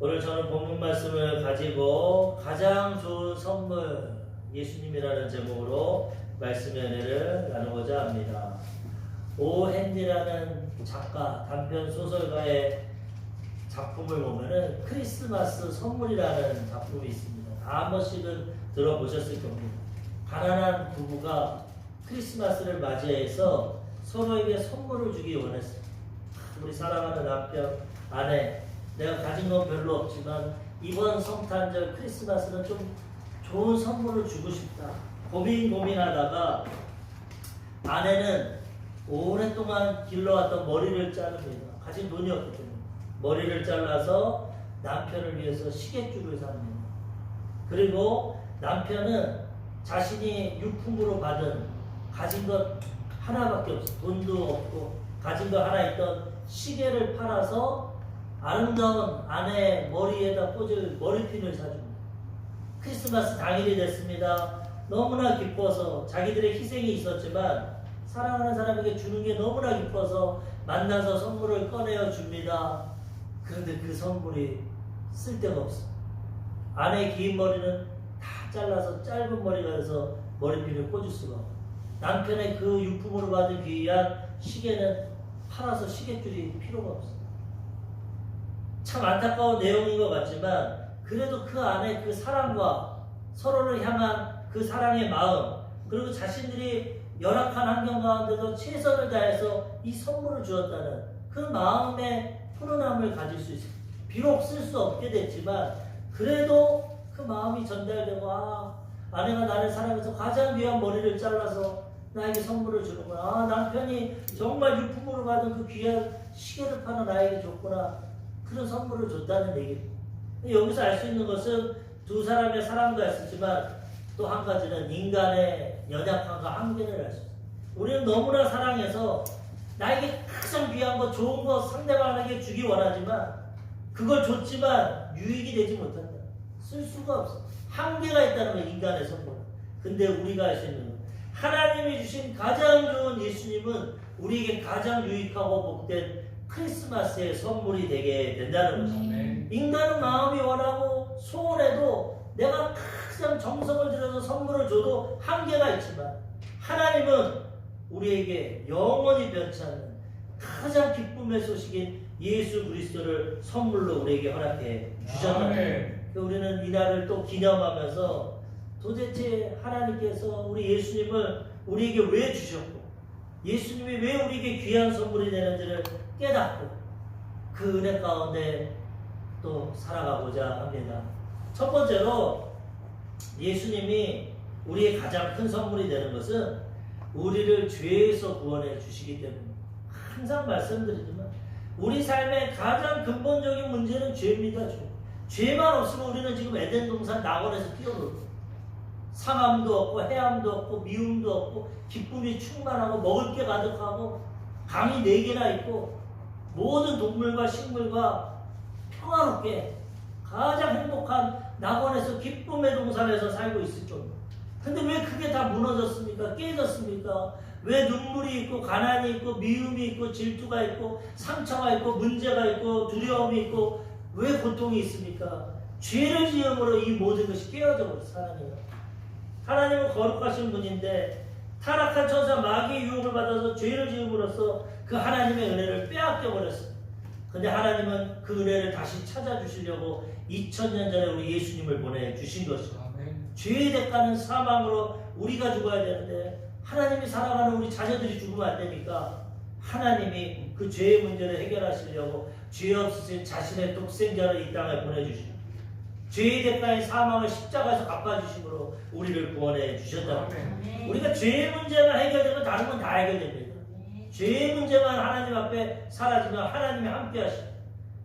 오늘 저는 본문 말씀을 가지고 가장 좋은 선물 예수님이라는 제목으로 말씀의 은혜를 나누고자 합니다. 오 헨리라는 작가, 단편 소설가의 작품을 보면은 크리스마스 선물이라는 작품이 있습니다. 다 한 번씩은 들어보셨을 겁니다. 가난한 부부가 크리스마스를 맞이해서 서로에게 선물을 주기 원했어요. 우리 사랑하는 남편, 아내, 내가 가진 건 별로 없지만 이번 성탄절 크리스마스는 좀 좋은 선물을 주고 싶다. 고민하다가 아내는 오랫동안 길러왔던 머리를 자릅니다. 가진 돈이 없기 때문에 머리를 잘라서 남편을 위해서 시계줄을 삽니다. 그리고 남편은 자신이 유품으로 받은 가진 것 하나밖에 없어. 돈도 없고 가진 거 하나 있던 시계를 팔아서 아름다운 아내의 머리에다 꽂을 머리핀을 사줍니다. 크리스마스 당일이 됐습니다. 너무나 기뻐서 자기들의 희생이 있었지만 사랑하는 사람에게 주는 게 너무나 기뻐서 만나서 선물을 꺼내어 줍니다. 그런데 그 선물이 쓸데가 없어. 아내의 긴 머리는 다 잘라서 짧은 머리가 돼서 머리핀을 꽂을 수가 없고 남편의 그 유품으로 받은 귀한 시계는 팔아서 시계줄이 필요가 없어. 참 안타까운 내용인 것 같지만 그래도 그 안에 그 사랑과 서로를 향한 그 사랑의 마음 그리고 자신들이 열악한 환경 가운데서 최선을 다해서 이 선물을 주었다는 그 마음의 푸른함을 가질 수 있어요. 비록 쓸 수 없게 됐지만 그래도 그 마음이 전달되고 아내가 나를 사랑해서 가장 귀한 머리를 잘라서 나에게 선물을 주는구나. 남편이 정말 유품으로 받은 그 귀한 시계를 팔아 나에게 줬구나. 그런 선물을 줬다는 얘기입니다. 여기서 알 수 있는 것은 두 사람의 사랑도 있었지만 또 한 가지는 인간의 연약함과 한계를 알 수 있어요. 우리는 너무나 사랑해서 나에게 가장 귀한 거, 좋은 거 상대방에게 주기 원하지만 그걸 줬지만 유익이 되지 못한다. 쓸 수가 없어. 한계가 있다는 거예요, 인간의 선물은. 근데 우리가 알 수 있는 건 하나님이 주신 가장 좋은 예수님은 우리에게 가장 유익하고 복된 크리스마스의 선물이 되게 된다는 것입니다. 인간은 마음이 원하고 소원해도 내가 가장 정성을 들여서 선물을 줘도 한계가 있지만 하나님은 우리에게 영원히 변치 않는 가장 기쁨의 소식인 예수 그리스도를 선물로 우리에게 허락해 주셨다. 우리는 이날을 또 기념하면서 도대체 하나님께서 우리 예수님을 우리에게 왜 주셨고 예수님이 왜 우리에게 귀한 선물이 되는지를 깨닫고 그 은혜 가운데 또 살아가고자 합니다. 첫 번째로 예수님이 우리의 가장 큰 선물이 되는 것은 우리를 죄에서 구원해 주시기 때문입니다. 항상 말씀드리지만 우리 삶의 가장 근본적인 문제는 죄입니다. 죄만 없으면 우리는 지금 에덴 동산 낙원에서 뛰어놀고 상함도 없고 해함도 없고 미움도 없고 기쁨이 충만하고 먹을 게 가득하고 강이 4개나 있고 모든 동물과 식물과 평화롭게 가장 행복한 낙원에서 기쁨의 동산에서 살고 있을 정도. 근데 왜 그게 다 무너졌습니까? 깨졌습니까? 왜 눈물이 있고 가난이 있고 미움이 있고 질투가 있고 상처가 있고 문제가 있고 두려움이 있고 왜 고통이 있습니까? 죄를 지음으로 이 모든 것이 깨어져 버렸어요. 하나님은 거룩하신 분인데 타락한 천사 마귀의 유혹을 받아서 죄를 지음으로써 그 하나님의 은혜를 빼앗겨 버렸어요. 근데 하나님은 그 은혜를 다시 찾아주시려고 2000년 전에 우리 예수님을 보내주신 것이죠. 죄의 대가는 사망으로 우리가 죽어야 되는데 하나님이 사랑하는 우리 자녀들이 죽으면 안 되니까 하나님이 그 죄의 문제를 해결하시려고 죄 없으신 자신의 독생자를 이 땅에 보내주시고 죄의 대가인 사망을 십자가에서 갚아주심으로 우리를 구원해 주셨다. 우리가 죄의 문제가 해결되면 다른 건 다 해결됩니다. 죄의 문제만 하나님 앞에 사라지면 하나님이 함께 하시고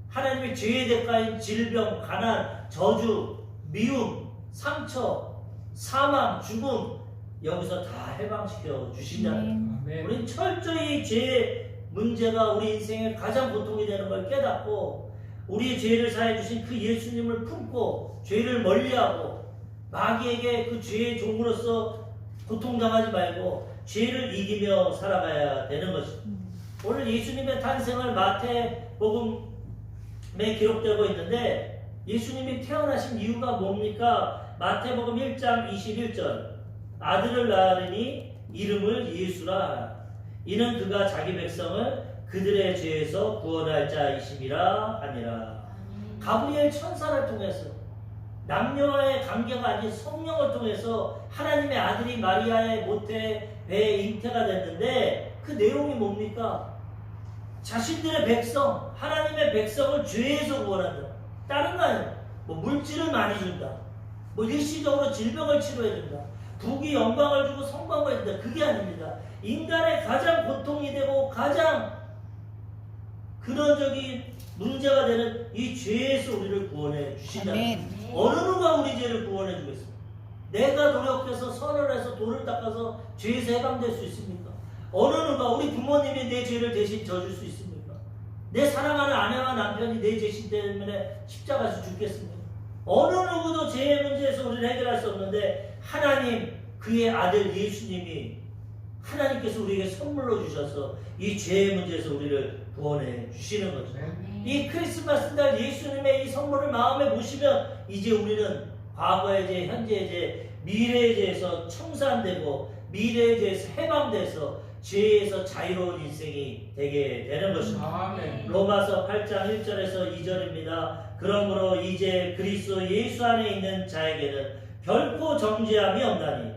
하나님의 죄의 대가인 질병, 가난, 저주, 미움, 상처, 사망, 죽음 여기서 다 해방시켜 주신다는 거예요. 우리는 철저히 죄의 문제가 우리 인생의 가장 고통이 되는 걸 깨닫고 우리의 죄를 사해 주신 그 예수님을 품고 죄를 멀리하고 마귀에게 그 죄의 종으로서 고통당하지 말고 죄를 이기며 살아가야 되는 것입니다. 오늘 예수님의 탄생을 마태복음에 기록되고 있는데 예수님이 태어나신 이유가 뭡니까? 마태복음 1장 21절 아들을 낳으니 이름을 예수라 하라. 이는 그가 자기 백성을 그들의 죄에서 구원할 자이심이라 하니라. 가브리엘 천사를 통해서 남녀와의 관계가 아닌 성령을 통해서 하나님의 아들이 마리아의 모태 배에 잉태가 됐는데 그 내용이 뭡니까? 자신들의 백성, 하나님의 백성을 죄에서 구원한다. 다른 거 아니에요. 뭐 물질을 많이 준다. 뭐 일시적으로 질병을 치료해준다. 부귀 영광을 주고 성공을 해준다. 그게 아닙니다. 인간의 가장 고통이 되고 가장 근원적인 문제가 되는 이 죄에서 우리를 구원해 주신다. 어느 누가 우리 죄를 구원해 주겠습니까? 내가 노력해서 선을 해서 돌을 닦아서 죄에서 해방될 수 있습니까? 어느 누가 우리 부모님이 내 죄를 대신 져줄 수 있습니까? 내 사랑하는 아내와 남편이 내 죄신 때문에 십자가에서 죽겠습니까? 어느 누구도 죄의 문제에서 우리를 해결할 수 없는데 하나님 그의 아들 예수님이 하나님께서 우리에게 선물로 주셔서 이 죄의 문제에서 우리를 구원해 주시는 거죠. 이 크리스마스 날 예수님의 이 선물을 마음에 모시면 이제 우리는 과거의 죄, 현재의 죄, 미래의 죄에서 청산되고 미래의 죄에서 해방돼서 죄에서 자유로운 인생이 되게 되는 것입니다. 로마서 8장 1절에서 2절입니다. 그러므로 이제 그리스도 예수 안에 있는 자에게는 결코 정죄함이 없나니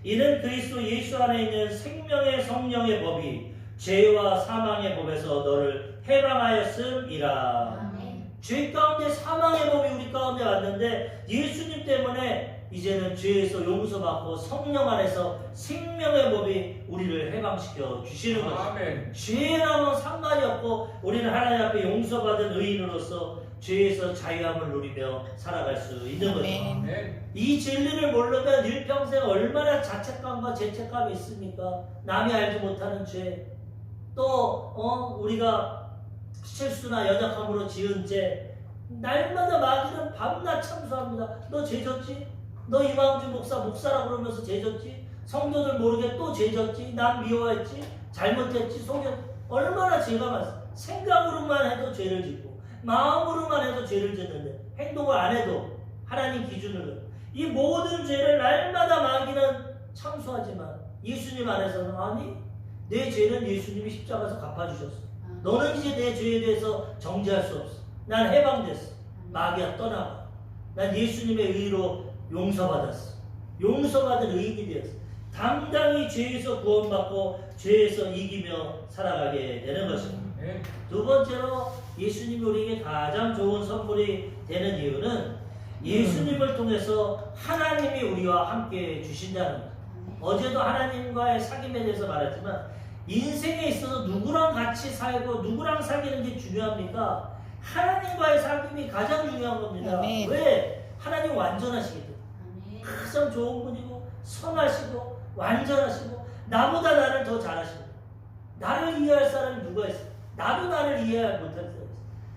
이는 그리스도 예수 안에 있는 생명의 성령의 법이 죄와 사망의 법에서 너를 해방하였음이라. 죄 가운데 사망의 법이 우리 가운데 왔는데 예수님 때문에 이제는 죄에서 용서받고 성령 안에서 생명의 법이 우리를 해방시켜 주시는 거죠. 죄랑은 상관이 없고 우리는 하나님 앞에 용서받은 의인으로서 죄에서 자유함을 누리며 살아갈 수 있는 거죠. 이 진리를 모르면 일평생 얼마나 자책감과 죄책감이 있습니까? 남이 알지 못하는 죄, 또 우리가 실수나 연약함으로 지은 죄, 날마다 마귀는 밤낮 참수합니다. 너 죄졌지? 너 이만주 목사라 그러면서 죄졌지? 성도들 모르게 또 죄졌지? 난 미워했지? 잘못했지? 속였 얼마나 죄가 많습니다. 생각으로만 해도 죄를 짓고 마음으로만 해도 죄를 짓는데 행동을 안 해도 하나님 기준으로 이 모든 죄를 날마다 마귀는 참수하지만 예수님 안에서는 아니 내 죄는 예수님이 십자가에서 갚아주셨어. 너는 이제 내 죄에 대해서 정죄할 수 없어. 난 해방됐어. 마귀야 떠나가. 난 예수님의 의로 용서받았어. 용서받은 의인이 되었어. 당당히 죄에서 구원받고 죄에서 이기며 살아가게 되는 것입니다. 두 번째로 예수님이 우리에게 가장 좋은 선물이 되는 이유는 예수님을 통해서 하나님이 우리와 함께 주신다는 것. 어제도 하나님과의 사귐에 대해서 말했지만 인생에 있어서 누구랑 같이 살고 누구랑 사귀는 게 중요합니까? 하나님과의 사귐이 가장 중요한 겁니다. 왜? 하나님 완전하시기 때문에 가장 좋은 분이고 선하시고 완전하시고 나보다 나를 더 잘하시고 나를 이해할 사람이 누가 있어? 나도 나를 이해 못할 사람이 있어.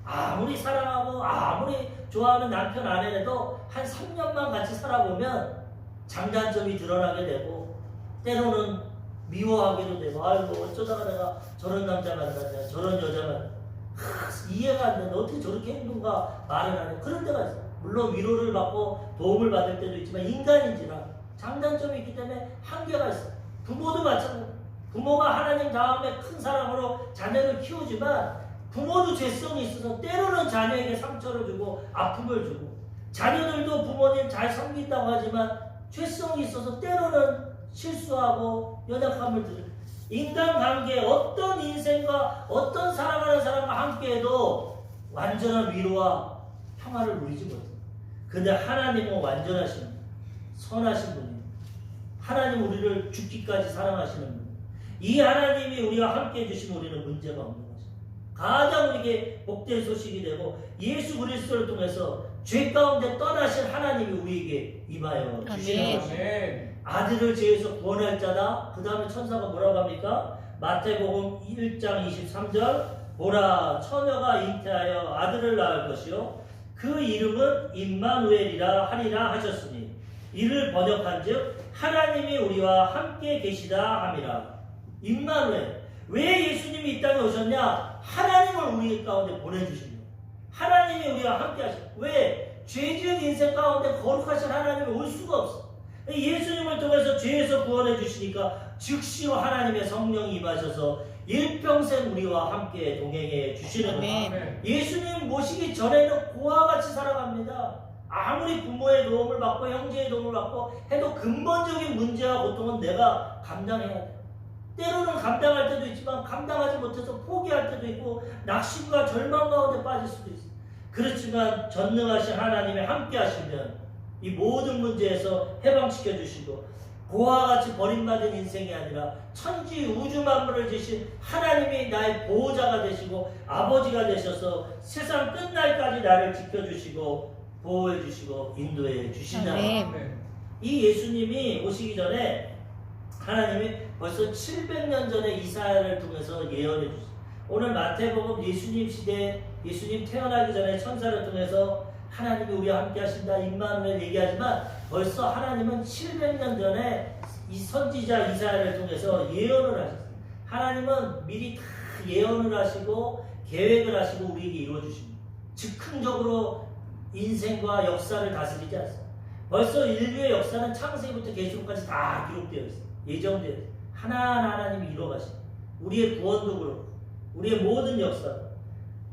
아무리 사랑하고 아무리 좋아하는 남편 아내라도 한 3년만 같이 살아보면 장단점이 드러나게 되고 때로는 미워하기도 되고 아이고 어쩌다가 내가 저런 남자 만났냐 저런 여자 만났냐 이해가 안 된다. 어떻게 저렇게 행동과 말을 하냐. 그런 때가 있어요. 물론 위로를 받고 도움을 받을 때도 있지만 인간인지라 장단점이 있기 때문에 한계가 있어요. 부모도 마찬가지예요. 부모가 하나님 다음에 큰 사랑으로 자녀를 키우지만 부모도 죄성이 있어서 때로는 자녀에게 상처를 주고 아픔을 주고 자녀들도 부모님 잘 섬긴다고 하지만 죄성이 있어서 때로는 실수하고 연약함을 들어요. 인간관계 어떤 인생과 어떤 사랑하는 사람과 함께해도 완전한 위로와 평화를 누리지 못해요. 근데 하나님은 완전하신 분, 선하신 분이에요. 하나님 우리를 죽기까지 사랑하시는 분. 이 하나님이 우리와 함께 해주시면 우리는 문제가 없는 거죠. 가장 우리에게 복된 소식이 되고 예수 그리스도를 통해서 죄 가운데 떠나신 하나님이 우리에게 임하여 주시는 것입니다. 아들을 죄에서 구원할 자다. 그 다음에 천사가 뭐라고 합니까? 마태복음 1장 23절 보라 처녀가 잉태하여 아들을 낳을 것이요 그 이름은 임마누엘이라 하리라 하셨으니 이를 번역한즉 하나님이 우리와 함께 계시다 함이라. 임마누엘. 왜 예수님이 이 땅에 오셨냐? 하나님을 우리 가운데 보내주신 거예요. 하나님이 우리와 함께 하셨어요. 왜? 죄지은 인생 가운데 거룩하신 하나님이 올 수가 없어. 예수님을 통해서 죄에서 구원해 주시니까 즉시 하나님의 성령이 임하셔서 일평생 우리와 함께 동행해 주시는 거예요. 예수님 모시기 전에는 고와 같이 살아갑니다. 아무리 부모의 도움을 받고 형제의 도움을 받고 해도 근본적인 문제와 고통은 내가 감당해야 돼. 때로는 감당할 때도 있지만 감당하지 못해서 포기할 때도 있고 낙심과 절망 가운데 빠질 수도 있어. 그렇지만 전능하신 하나님이 함께 하시면 이 모든 문제에서 해방시켜 주시고 고와 같이 버림받은 인생이 아니라 천지 우주 만물을 지신 하나님이 나의 보호자가 되시고 아버지가 되셔서 세상 끝날까지 나를 지켜주시고 보호해 주시고 인도해 주신다. 이 예수님이 오시기 전에 하나님이 벌써 700년 전에 이사야를 통해서 예언해 주셨어요. 오늘 마태복음 예수님 시대 예수님 태어나기 전에 천사를 통해서 하나님이 우리와 함께 하신다 임마누엘 얘기하지만 벌써 하나님은 700년 전에 이 선지자 이사야를 통해서 예언을 하셨어요. 하나님은 미리 다 예언을 하시고 계획을 하시고 우리에게 이루어주십니다. 즉흥적으로 인생과 역사를 다스리지 않습니다. 벌써 인류의 역사는 창세기부터 계시록까지 다 기록되어 있어요. 예정되어 있어요. 하나하나 하나님이 이루어가십니다. 우리의 구원도 그렇고 우리의 모든 역사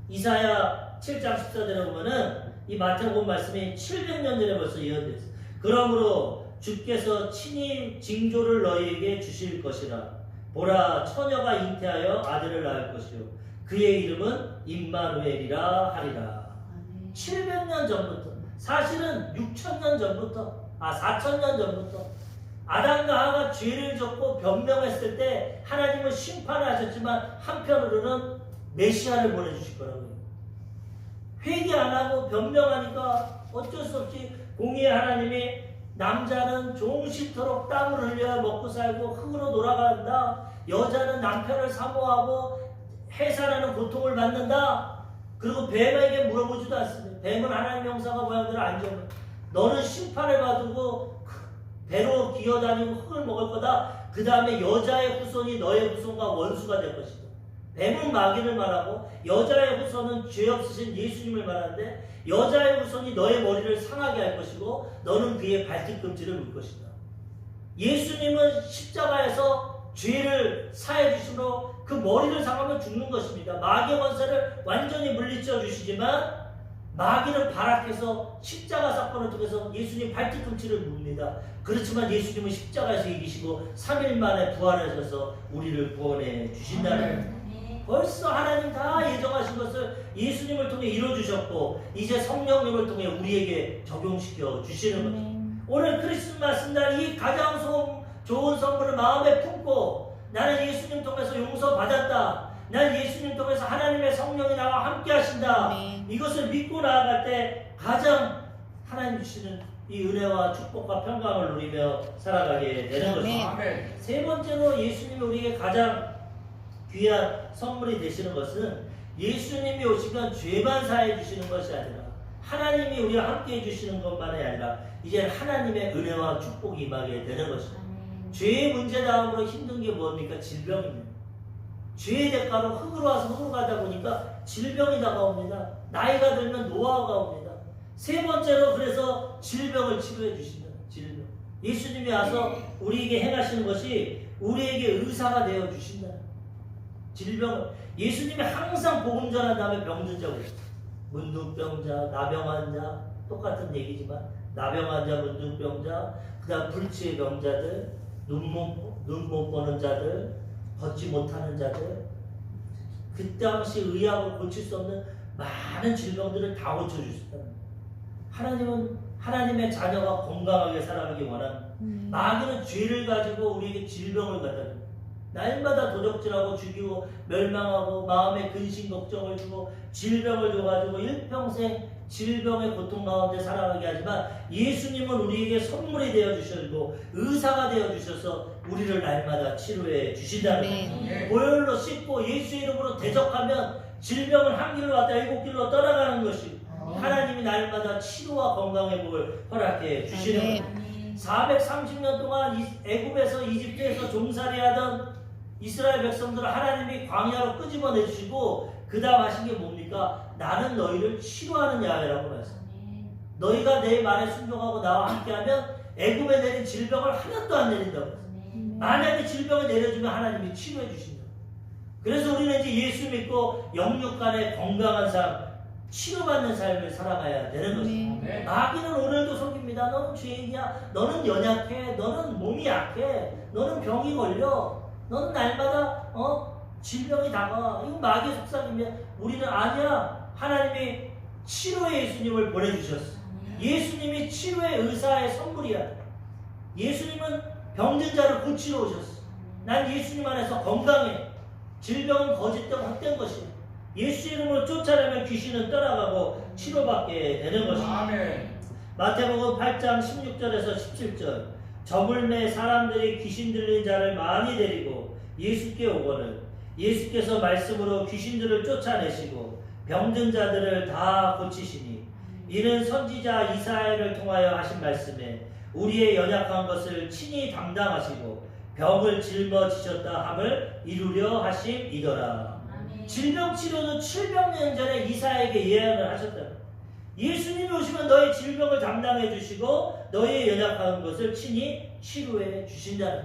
이사야 7장 14절에 보면은 이 마태복음 말씀이 700년 전에 벌써 예언되어 있어요. 그러므로 주께서 친히 징조를 너희에게 주실 것이라. 보라 처녀가 잉태하여 아들을 낳을 것이요 그의 이름은 임마누엘이라 하리라. 700년 전부터 사실은 6,000년 전부터 4,000년 전부터 아담과 하와가 죄를 졌고 변명했을 때 하나님은 심판을 하셨지만 한편으로는 메시아를 보내주실 거라고요. 회개 안 하고 변명하니까 어쩔 수 없이 공의의 하나님이 남자는 종신토록 땀을 흘려야 먹고 살고 흙으로 돌아간다. 여자는 남편을 사모하고 해산하는 고통을 받는다. 그리고 뱀에게 물어보지도 않습니다. 뱀은 하나님의 형상과 모양대로 안 지어. 너는 심판을 받고 배로 기어다니고 흙을 먹을 거다. 그 다음에 여자의 후손이 너의 후손과 원수가 될 것이다. 뱀은 마귀를 말하고 여자의 후손은 죄 없으신 예수님을 말하는데 여자의 후손이 너의 머리를 상하게 할 것이고 너는 그의 발뒤꿈치를 물 것이다. 예수님은 십자가에서 죄를 사해 주심으로 그 머리를 상하면 죽는 것입니다. 마귀의 권세를 완전히 물리쳐 주시지만 마귀는 발악해서 십자가 사건을 통해서 예수님 발뒤꿈치를 묵니다. 그렇지만 예수님은 십자가에서 이기시고 3일 만에 부활하셔서 우리를 구원해 주신다는 거예요. 벌써 하나님 다 예정하신 것을 예수님을 통해 이루어주셨고 이제 성령님을 통해 우리에게 적용시켜 주시는 거죠. 오늘 크리스마스 날 이 가장 좋은 선물을 마음에 품고 나는 예수님 통해서 용서받았다. 난 예수님 통해서 하나님의 성령이 나와 함께 하신다. 이것을 믿고 나아갈 때 가장 하나님 주시는 이 은혜와 축복과 평강을 누리며 살아가게 되는 것입니다. 세 번째로 예수님이 우리에게 가장 귀한 선물이 되시는 것은 예수님이 오시면 죄만 사해 주시는 것이 아니라 하나님이 우리와 함께 해주시는 것만이 아니라 이제 하나님의 은혜와 축복이 임하게 되는 것입니다. 죄의 문제 다음으로 힘든 게 뭡니까? 질병입니다. 죄의 대가로 흙으로 와서 흙으로 가다 보니까 질병이 다가옵니다. 나이가 들면 노화가 옵니다. 세 번째로 그래서 질병을 치료해 주신다. 질병. 예수님이 와서 우리에게 행하시는 것이 우리에게 의사가 되어 주신다. 질병을 예수님이 항상 복음 전한 다음에 병든 자고 있어요. 문둥병자, 나병환자 똑같은 얘기지만 나병환자, 문둥병자, 그 다음 불치의 병자들, 눈 못 보는 자들, 걷지 못하는 자들, 그 당시 의학으로 고칠 수 없는 많은 질병들을 다 고쳐주셨다. 하나님은 하나님의 자녀가 건강하게 살아가기 원합니다. 마귀는 죄를 가지고 우리에게 질병을 갖다 줍니다. 날마다 도적질하고 죽이고 멸망하고 마음에 근심 걱정을 주고 질병을 줘가지고 일평생 질병의 고통 가운데 살아가게 하지만 예수님은 우리에게 선물이 되어주시고 의사가 되어주셔서 우리를 날마다 치료해 주신다는 거예요. 보혈로 씻고 예수 이름으로 대적하면 질병은 한 길로 왔다 7길로 떠나가는 것이 하나님이 날마다 치료와 건강의 복을 허락해 주시는 거예요. 430년 동안 애굽에서 이집트에서 종살이하던 이스라엘 백성들을 하나님이 광야로 끄집어내 주시고 그 다음 하신 게 뭡니까? 나는 너희를 치료하는 야훼라고 말했어요. 너희가 내 말에 순종하고 나와 함께하면 애굽에 내린 질병을 하나도 안 내린다고. 만약에 질병을 내려주면 하나님이 치료해 주신다. 그래서 우리는 이제 예수 믿고 영육 간의 건강한 삶, 치료받는 삶을 살아가야 되는 것입니다. 마귀는 오늘도 속입니다. 너는 죄인이야. 너는 연약해. 너는 몸이 약해. 너는 병이 걸려. 너는 날마다 질병이 다가와. 이거 마귀의 속삭이면 우리는 아니야. 하나님이 치료의 예수님을 보내주셨어. 예수님이 치료의 의사의 선물이야. 예수님은 병든 자를 고치러 오셨어. 난 예수님 안에서 건강해. 질병은 거짓된 헛된 것이야. 예수 이름으로 쫓아내면 귀신은 떠나가고 치료받게 되는 것입니다. 마태복음 8장 16절에서 17절. 저물매 사람들이 귀신 들린 자를 많이 데리고 예수께 오거늘 예수께서 말씀으로 귀신들을 쫓아내시고 병든 자들을 다 고치시니 이는 선지자 이사야를 통하여 하신 말씀에 우리의 연약한 것을 친히 담당하시고 병을 짊어지셨다 함을 이루려 하심이더라. 질병 치료도 700년 전에 이사야에게 예언을 하셨다. 예수님이 오시면 너의 질병을 담당해 주시고 너의 연약한 것을 친히 치료해 주신다.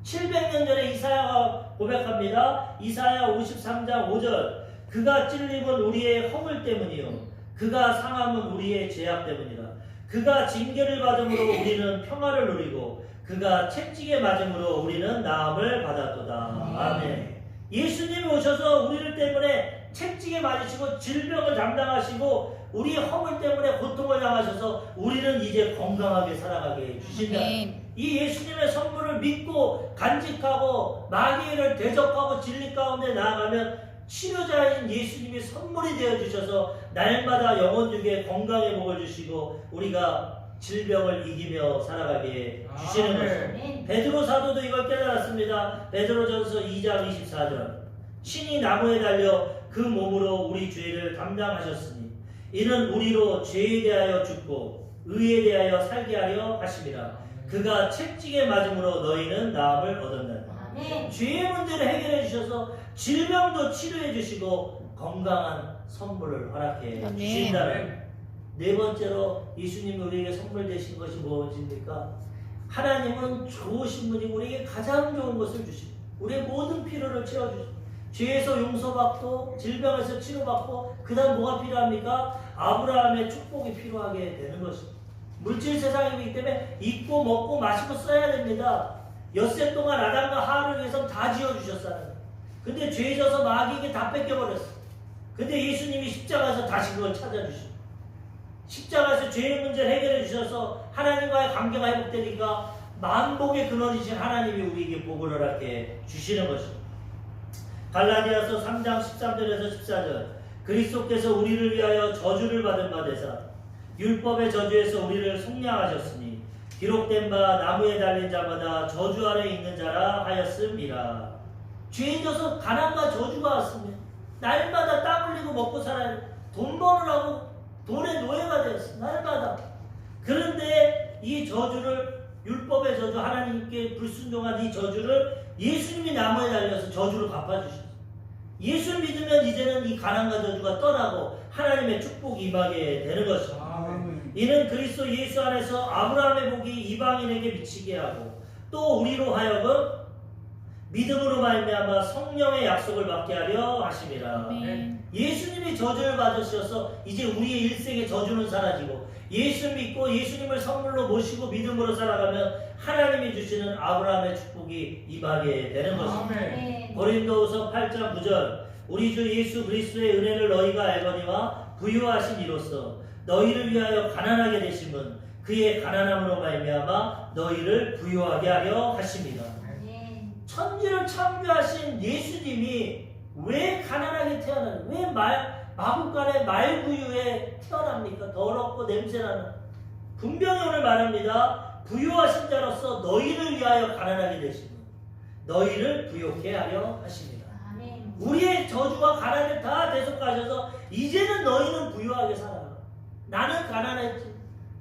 700년 전에 이사야가 고백합니다. 이사야 53장 5절. 그가 찔림은 우리의 허물 때문이요 그가 상함은 우리의 죄악 때문이라. 그가 징계를 받음으로 우리는 평화를 누리고 그가 채찍에 맞음으로 우리는 나음을 받았도다. 아멘. 예수님이 오셔서 우리를 때문에 채찍에 맞으시고 질병을 담당하시고 우리 허물 때문에 고통을 당하셔서 우리는 이제 건강하게 살아가게 해주신다. 이 예수님의 선물을 믿고 간직하고 마귀를 대적하고 진리 가운데 나아가면 치료자인 예수님이 선물이 되어주셔서 날마다 영혼중에 건강의 복을 주시고 우리가 질병을 이기며 살아가게 주시는 것입니다. 베드로 사도도 이걸 깨달았습니다. 베드로전서 2장 24절. 신이 나무에 달려 그 몸으로 우리 죄를 담당하셨으니 이는 우리로 죄에 대하여 죽고 의에 대하여 살게 하려 하심이라. 그가 채찍에 맞음으로 너희는 나음을 얻었나니. 죄의 문제를 해결해 주셔서 질병도 치료해 주시고 건강한 선물을 허락해 주신다는. 네 번째로 예수님이 우리에게 선물 되신 것이 무엇입니까? 하나님은 좋으신 분이고 우리에게 가장 좋은 것을 주시고 우리의 모든 필요를 채워주시고 죄에서 용서받고 질병에서 치료받고 그 다음 뭐가 필요합니까? 아브라함의 축복이 필요하게 되는 것입니다. 물질 세상이기 때문에 입고 먹고 마시고 써야 됩니다. 엿새 동안 아담과 하와를 위해서 다 지어주셨어요. 근데 죄 져서 마귀에게 다 뺏겨버렸어. 근데 예수님이 십자가에서 다시 그걸 찾아주시고 십자가에서 죄의 문제를 해결해 주셔서 하나님과의 관계가 회복되니까 만복의 근원이신 하나님이 우리에게 복을 허락해 주시는 것입니다. 갈라디아서 3장 13절에서 14절. 그리스도께서 우리를 위하여 저주를 받은 바 되사 율법의 저주에서 우리를 속량하셨으니 기록된 바 나무에 달린 자마다 저주 아래 있는 자라 하였음이라. 죄에 져서 가난과 저주가 왔으면 날마다 땀 흘리고 먹고 살아야 돈 버느라고 돈의 노예가 되었어. 날마다. 그런데 이 저주를 율법의 저주 하나님께 불순종한 이 저주를 예수님이 나무에 달려서 저주를 갚아주셨어요. 예수를 믿으면 이제는 이 가난과 저주가 떠나고 하나님의 축복이 임하게 되는 것입니다. 이는 그리스도 예수 안에서 아브라함의 복이 이방인에게 미치게 하고 또 우리로 하여금 믿음으로 말미암아 성령의 약속을 받게 하려 하심이라. 예수님이 저주를 받으셔서 이제 우리의 일생의 저주는 사라지고 예수 믿고 예수님을 선물로 모시고 믿음으로 살아가면 하나님이 주시는 아브라함의 축복이 임하게 되는 것입니다. 고린도후서 8장 9절. 우리 주 예수 그리스도의 은혜를 너희가 알거니와 부유하신 이로써 너희를 위하여 가난하게 되심은 그의 가난함으로 말미암아 너희를 부유하게 하려 하심이라. 천지를 창조하신 예수님이 왜 가난하게 태어나요? 왜 마국간의 말구유에 태어납니까? 더럽고 냄새나는. 분명히 오늘 말합니다. 부유하신 자로서 너희를 위하여 가난하게 되시고 너희를 부욕해 하려 하십니다. 우리의 저주와 가난을 다 대속하셔서 이제는 너희는 부유하게 살아. 나는 가난했지.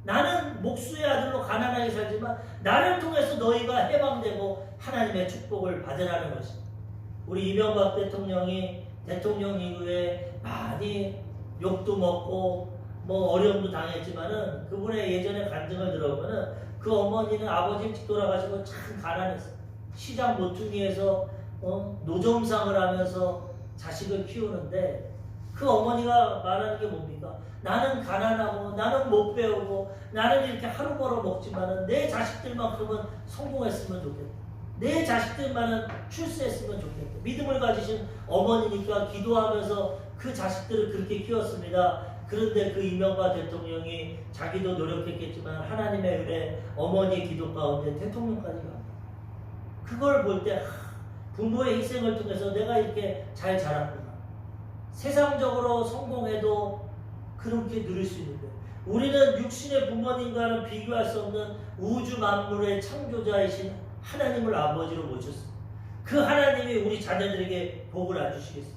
나는 목수의 아들로 가난하게 살지만 나를 통해서 너희가 해방되고 하나님의 축복을 받으라는 것입니다. 우리 이명박 대통령이 대통령 이후에 많이 욕도 먹고 뭐 어려움도 당했지만은 그분의 예전의 간증을 들어보면은 그 어머니는 아버지 일찍 돌아가시고 참 가난했어. 시장 모퉁이에서 노점상을 하면서 자식을 키우는데 그 어머니가 말하는 게 뭡니까? 나는 가난하고 나는 못 배우고 나는 이렇게 하루 벌어 먹지만은 내 자식들만큼은 성공했으면 좋겠다. 내 자식들만은 출세했으면 좋겠다. 믿음을 가지신 어머니니까 기도하면서 그 자식들을 그렇게 키웠습니다. 그런데 그 이명박 대통령이 자기도 노력했겠지만 하나님의 은혜 어머니 기도 가운데 대통령까지 갑니다. 그걸 볼 때 부모의 희생을 통해서 내가 이렇게 잘 자랐구나. 세상적으로 성공해도 그렇게 누릴 수 있는데 우리는 육신의 부모님과는 비교할 수 없는 우주 만물의 창조자이신 하나님을 아버지로 모셨습니다. 그 하나님이 우리 자녀들에게 복을 안 주시겠습니다.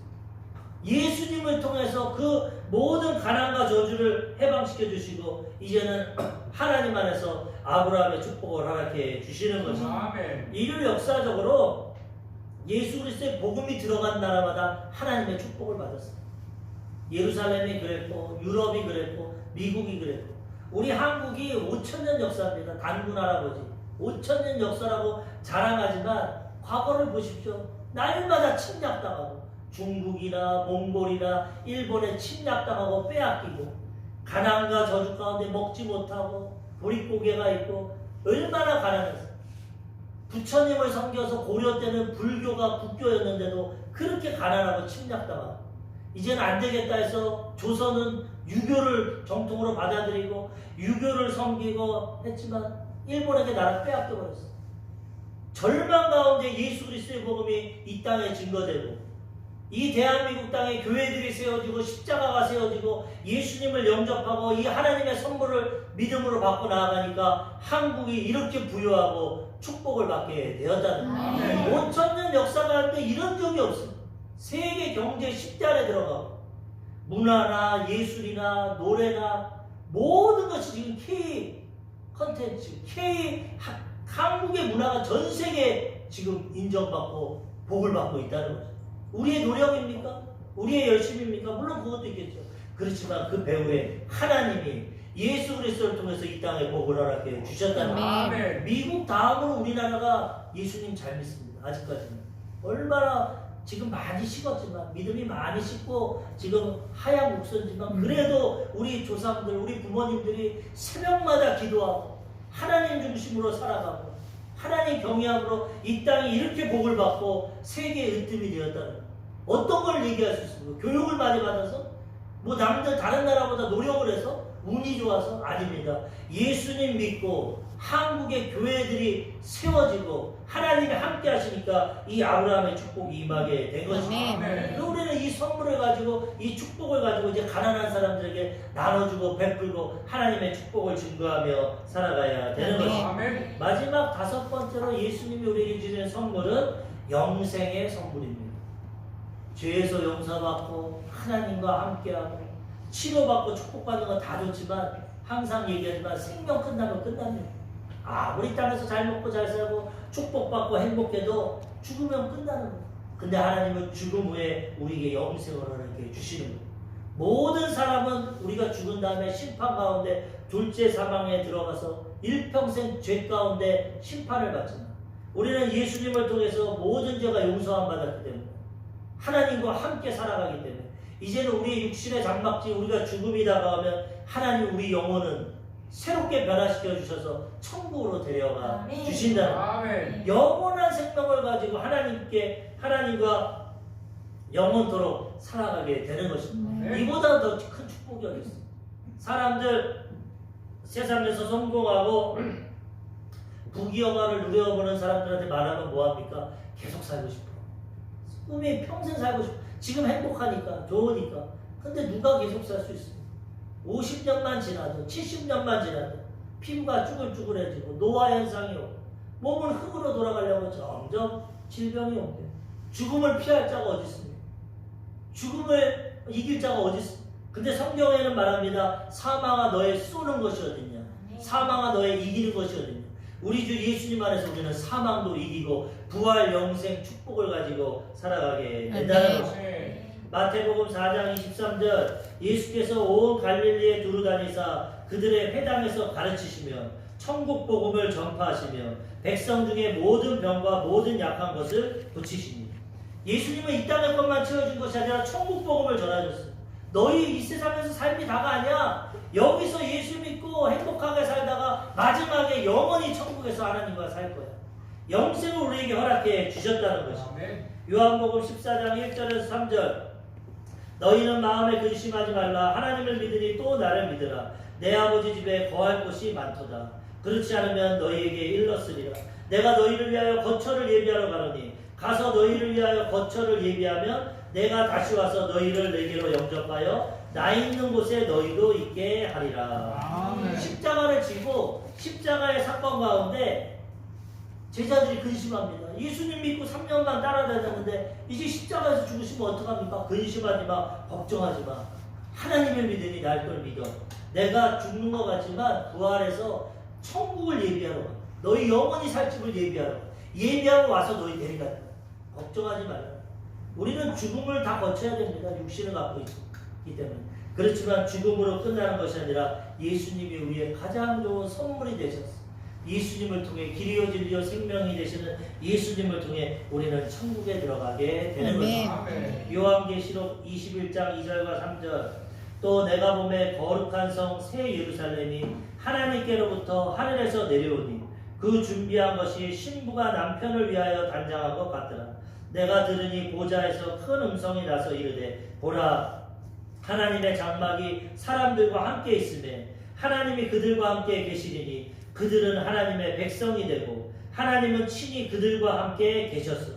예수님을 통해서 그 모든 가난과 저주를 해방시켜 주시고 이제는 하나님 안에서 아브라함의 축복을 허락해 주시는 것입니다. 이를 역사적으로 예수 그리스도의 복음이 들어간 나라마다 하나님의 축복을 받았습니다. 예루살렘이 그랬고 유럽이 그랬고 미국이 그랬고 우리 한국이 5,000년 역사입니다. 단군 할아버지 5,000년 역사라고 자랑하지만 과거를 보십시오. 날마다 침략당하고 중국이나 몽골이나 일본에 침략당하고 빼앗기고 가난과 저주 가운데 먹지 못하고 보릿고개가 있고 얼마나 가난했어요. 부처님을 섬겨서 고려 때는 불교가 국교였는데도 그렇게 가난하고 침략당하고 이제는 안 되겠다 해서 조선은 유교를 정통으로 받아들이고 유교를 섬기고 했지만 일본에게 나라 빼앗겨버렸어요. 절망 가운데 예수 그리스도의 복음이 이 땅에 증거되고 이 대한민국 땅에 교회들이 세워지고 십자가가 세워지고 예수님을 영접하고 이 하나님의 선물을 믿음으로 받고 나아가니까 한국이 이렇게 부유하고 축복을 받게 되었다는 거예요. 5,000년 역사 가운데 이런 적이 없습니다. 세계 경제 10대 안에 들어가고 문화나 예술이나 노래나 모든 것이 지금 K 컨텐츠, K 한국의 문화가 전 세계에 지금 인정받고 복을 받고 있다는 거죠. 우리의 노력입니까? 우리의 열심입니까? 물론 그것도 있겠죠. 그렇지만 그 배후에 하나님이 예수 그리스도를 통해서 이 땅에 복을 허락해 주셨다는 거예요. 미국 다음으로 우리나라가 예수님 잘 믿습니다. 아직까지는. 얼마나 지금 많이 식었지만 믿음이 많이 식고 지금 하얀 목선지만 그래도 우리 조상들 우리 부모님들이 새벽마다 기도하고 하나님 중심으로 살아가고 하나님 경외함으로 이 땅이 이렇게 복을 받고 세계의 으뜸이 되었다는 거예요. 어떤 걸 얘기할 수 있습니까? 교육을 많이 받아서? 뭐 남들 다른 나라보다 노력을 해서? 운이 좋아서? 아닙니다. 예수님 믿고 한국의 교회들이 세워지고 하나님이 함께 하시니까 이 아브라함의 축복이 임하게 된 것입니다. 우리는 이 선물을 가지고 이 축복을 가지고 이제 가난한 사람들에게 나눠주고 베풀고 하나님의 축복을 증거하며 살아가야 되는 것입니다. 마지막 5번째로 예수님이 우리에게 주시는 선물은 영생의 선물입니다. 죄에서 용서받고 하나님과 함께하고 치료받고 축복받는 건 다 좋지만 항상 얘기하지만 생명 끝나면 끝납니다. 우리 땅에서 잘 먹고 잘 살고 축복받고 행복해도 죽으면 끝나는 거예요. 근데 하나님은 죽음 후에 우리에게 영생을 이렇게 주시는 거예요. 모든 사람은 우리가 죽은 다음에 심판 가운데 둘째 사망에 들어가서 일평생 죄 가운데 심판을 받지만 우리는 예수님을 통해서 모든 죄가 용서함 받았기 때문에 하나님과 함께 살아가기 때문에 이제는 우리의 육신의 장막지 우리가 죽음이 다가오면 하나님 우리 영혼은 새롭게 변화시켜 주셔서 천국으로 데려가 주신다는 영원한 생명을 가지고 하나님과 영원토록 살아가게 되는 것입니다. 이보다 더 큰 축복이 어디 있습니까? 사람들 세상에서 성공하고 부귀영화를 누려보는 사람들한테 말하면 뭐합니까? 계속 살고 싶어. 꿈이 평생 살고 싶어. 지금 행복하니까 좋으니까. 근데 누가 계속 살 수 있습니까? 50년만 지나도 70년만 지나도 피부가 쭈글쭈글해지고 노화 현상이 오고 몸은 흙으로 돌아가려고 점점 질병이 오고 죽음을 피할 자가 어디 있습니까? 죽음을 이길 자가 어디 있습니까? 근데 성경에는 말합니다. 사망아 너의 쏘는 것이 어딨냐? 사망아 너의 이기는 것이 어딨냐? 우리 주 예수님 안에서 우리는 사망도 이기고 부활 영생 축복을 가지고 살아가게 된다는 것입니다. 마태복음 4장 23절 예수께서 온 갈릴리에 두루 다니사 그들의 회당에서 가르치시며 천국 복음을 전파하시며 백성 중에 모든 병과 모든 약한 것을 고치시니. 예수님은 이 땅의 것만 채워준 것이 아니라 천국 복음을 전하셨어요. 너희 이 세상에서 삶이 다가 아니야. 여기서 예수 믿고 행복하게 살다가 마지막에 영원히 천국에서 하나님과 살 거야. 영생을 우리에게 허락해 주셨다는 것입니다. 요한복음 14장 1절에서 3절 너희는 마음에 근심하지 말라. 하나님을 믿으니 또 나를 믿으라. 내 아버지 집에 거할 곳이 많도다. 그렇지 않으면 너희에게 일렀으리라. 내가 너희를 위하여 거처를 예비하러 가노니 가서 너희를 위하여 거처를 예비하면 내가 다시 와서 너희를 내게로 영접하여 나 있는 곳에 너희도 있게 하리라. 십자가를 지고 십자가의 사건 가운데 제자들이 근심합니다. 예수님 믿고 3년간 따라다녔는데 이제 십자가에서 죽으시면 어떡합니까? 근심하지 마, 걱정하지 마. 하나님을 믿으니 날 걸 믿어. 내가 죽는 것 같지만 부활해서 천국을 예비하러 가. 너희 영원히 살 집을 예비하러 가. 예비하고 와서 너희 데려간다. 걱정하지 말라. 우리는 죽음을 다 거쳐야 됩니다. 육신을 갖고 있기 때문에. 그렇지만 죽음으로 끝나는 것이 아니라 예수님이 우리의 가장 좋은 선물이 되셨어요. 예수님을 통해 길이요 진리요 생명이 되시는 예수님을 통해 우리는 천국에 들어가게 되는 것입니다. 요한계시록 21장 2절과 3절 또 내가 보매 거룩한 성 새 예루살렘이 하나님께로부터 하늘에서 내려오니 그 준비한 것이 신부가 남편을 위하여 단장한 것 같더라. 내가 들으니 보좌에서 큰 음성이 나서 이르되 보라 하나님의 장막이 사람들과 함께 있으매 하나님이 그들과 함께 계시리니 그들은 하나님의 백성이 되고 하나님은 친히 그들과 함께 계셨어.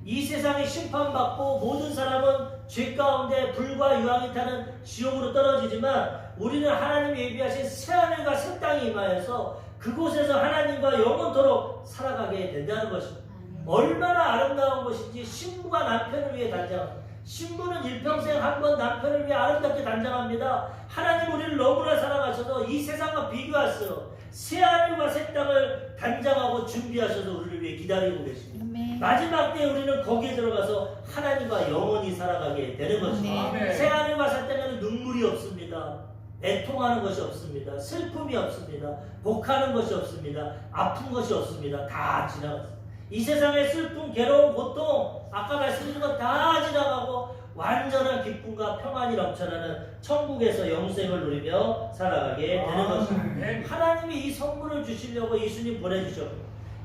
이 세상에 심판받고 모든 사람은 죄 가운데 불과 유황이 타는 지옥으로 떨어지지만 우리는 하나님이 예비하신 새하늘과 새 땅이 임하여서 그곳에서 하나님과 영원토록 살아가게 된다는 것입니다. 얼마나 아름다운 것인지. 신부가 남편을 위해 단장합니다. 신부는 일평생 한 번 남편을 위해 아름답게 단장합니다. 하나님 우리를 너무나 사랑하셔서 이 세상과 비교하셔서 새하늘과 새 땅을 단장하고 준비하셔서 우리를 위해 기다리고 계십니다. 마지막 때 우리는 거기에 들어가서 하나님과 영원히 살아가게 되는 것입니다. 새하늘과 새 땅에는 눈물이 없습니다. 애통하는 것이 없습니다. 슬픔이 없습니다. 복하는 것이 없습니다. 아픈 것이 없습니다. 다 지나갔습니다. 이 세상의 슬픔, 괴로움, 고통, 아까 말씀드린 것 다 지나가고 완전한 기쁨과 평안이 넘쳐나는 천국에서 영생을 누리며 살아가게 되는 것입니다. 하나님이 이 선물을 주시려고 예수님 보내주셨고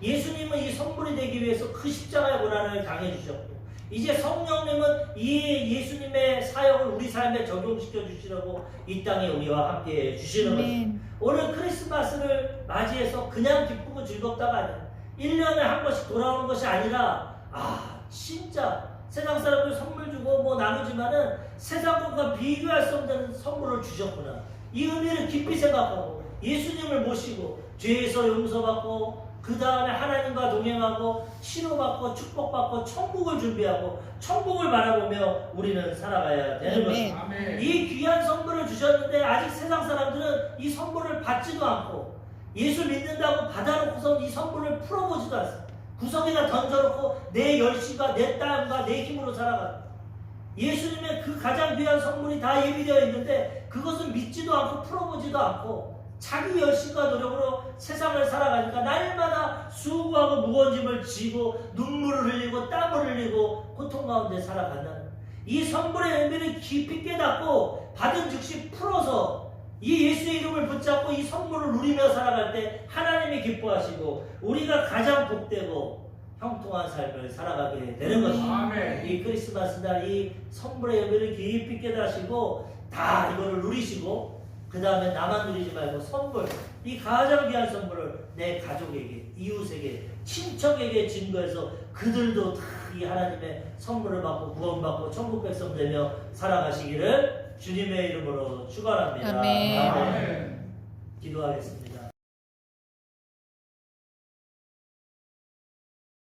예수님은 이 선물이 되기 위해서 그 십자가의 고난을 당해주셨고 이제 성령님은 이 예수님의 사역을 우리 삶에 적용시켜 주시려고 이 땅에 우리와 함께 해 주시는 것입니다. 오늘 크리스마스를 맞이해서 그냥 기쁘고 즐겁다가 아니라 1년에 한 번씩 돌아오는 것이 아니라 진짜 세상 사람들 선물 주고 뭐 나누지만은 세상 것과 비교할 수 없는 선물을 주셨구나. 이 의미를 깊이 생각하고 예수님을 모시고 죄에서 용서받고 그 다음에 하나님과 동행하고 치료받고 축복받고 천국을 준비하고 천국을 바라보며 우리는 살아가야 되는 것입니다. 이 귀한 선물을 주셨는데 아직 세상 사람들은 이 선물을 받지도 않고 예수 믿는다고 받아놓고서 이 선물을 풀어보지도 않습니다. 구석에다 던져놓고 내 열심과 내 땀과 내 힘으로 살아갑니다. 예수님의 그 가장 귀한 선물이 다 예비되어 있는데 그것은 믿지도 않고 풀어보지도 않고 자기 열심과 노력으로 세상을 살아가니까 날마다 수고하고 무거운 짐을 지고 눈물을 흘리고 땀을 흘리고 고통 가운데 살아간다는 이 선물의 의미를 깊이 깨닫고 받은 즉시 풀어서 이 예수의 이름을 붙잡고 이 선물을 누리며 살아갈 때 하나님이 기뻐하시고 우리가 가장 복되고 형통한 삶을 살아가게 되는 것입니다. 이 크리스마스 날 이 선물의 의미를 깊이 깨닫으시고 다 이거를 누리시고 그 다음에 나만 누리지 말고 선물, 이 가장 귀한 선물을 내 가족에게, 이웃에게, 친척에게 증거해서 그들도 다 이 하나님의 선물을 받고 구원받고 천국 백성 되며 살아가시기를 주님의 이름으로 축원합니다. 아멘. 기도하겠습니다.